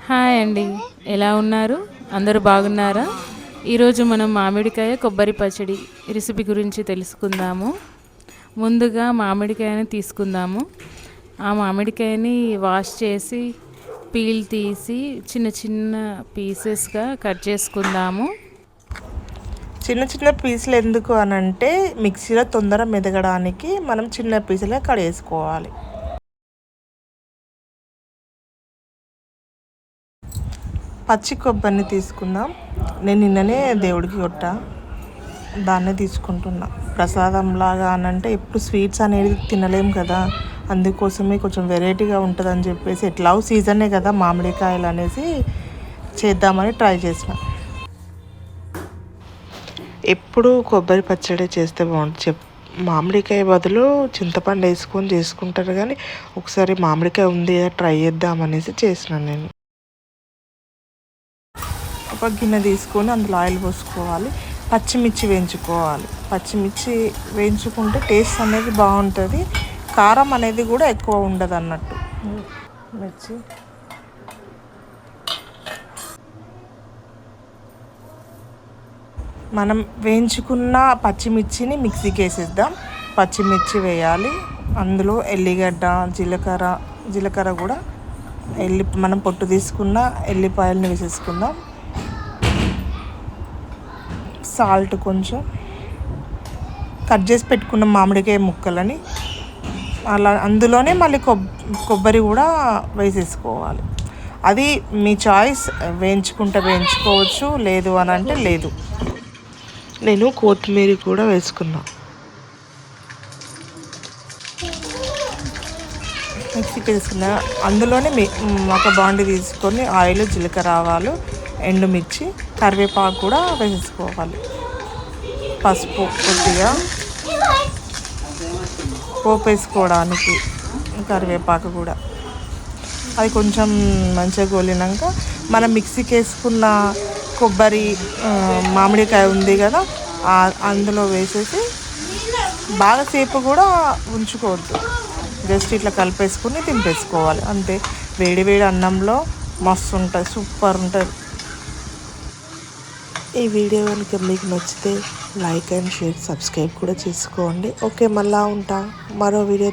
Hi అండి. ఎలా ఉన్నారు? అందరూ బాగున్నారా? ఈరోజు మనం మామిడికాయ కొబ్బరి పచ్చడి రెసిపీ గురించి తెలుసుకుందాము. ముందుగా మామిడికాయని తీసుకుందాము. ఆ మామిడికాయని వాష్ చేసి పీల్ తీసి చిన్న చిన్న పీసెస్గా కట్ చేసుకుందాము. చిన్న చిన్న పీసులు ఎందుకు అనంటే మిక్సీలో తొందర మెదగడానికి మనం చిన్న పీసులుగా కడిగేసుకోవాలి. పచ్చి కొబ్బరిని తీసుకుందాం. నేను నిన్ననే దేవుడికి కొట్టా, దాన్నే తీసుకుంటున్నా. ప్రసాదం లాగా అనంటే ఎప్పుడు స్వీట్స్ అనేది తినలేం కదా, అందుకోసమే కొంచెం వెరైటీగా ఉంటుందని చెప్పేసి ఎట్లాగో సీజనే కదా మామిడికాయలు అనేసి చేద్దామని ట్రై చేసిన. ఎప్పుడు కొబ్బరి పచ్చడి చేస్తే బాగుంటుంది. మామిడికాయ బదులు చింతపండు వేసుకొని చేసుకుంటారు, కానీ ఒకసారి మామిడికాయ ఉంది ట్రై చేద్దామనేసి చేసిన. నేను ఒక గిన్నె తీసుకొని అందులో ఆయిల్ పోసుకోవాలి. పచ్చిమిర్చి వేయించుకోవాలి. పచ్చిమిర్చి వేయించుకుంటే టేస్ట్ అనేది బాగుంటుంది, కారం అనేది కూడా ఎక్కువ ఉండదు అన్నట్టు. మిర్చి మనం వేయించుకున్న పచ్చిమిర్చిని మిక్సీకి వేసేద్దాం. పచ్చిమిర్చి వేయాలి, అందులో ఎల్లిగడ్డ, జీలకర్ర కూడా మనం పొట్టు తీసుకున్న ఎల్లిపాయలని వేసేసుకుందాం. సాల్ట్ కొంచెం, కట్ చేసి పెట్టుకున్న మామిడికాయ ముక్కలని అలా అందులోనే మళ్ళీ కొబ్బరి కూడా వేసేసుకోవాలి. అది మీ చాయిస్, వేయించుకుంటే వేయించుకోవచ్చు, లేదు అని అంటే లేదు. నేను కొత్తిమీర కూడా వేసుకున్నా. మిక్సీకి వేసుకున్నా. అందులోనే ఒక బాండి తీసుకొని ఆయిల్, జీలకర్ర, ఆవాలు, ఎండుమిర్చి, కరివేపాకు కూడా వేసుకోవాలి. పసుపు కొద్దిగా పోపు వేసుకోవడానికి, కరివేపాకు కూడా. అది కొంచెం మంచిగా గోలినాక మనం మిక్సీకి వేసుకున్న కొబ్బరి, మామిడికాయ ఉంది కదా, అందులో వేసేసి బాగాసేపు కూడా ఉంచుకోవద్దు. జస్ట్ ఇట్లా కలిపేసుకుని దింపేసుకోవాలి అంతే. వేడి వేడి అన్నంలో మస్తు ఉంటుంది, సూపర్ ఉంటుంది. ఈ వీడియో కనుక మీకు నచ్చితే లైక్ అండ్ షేర్, సబ్స్క్రైబ్ కూడా చేసుకోండి. ఓకే, మళ్ళీ ఉంటా మరో వీడియో.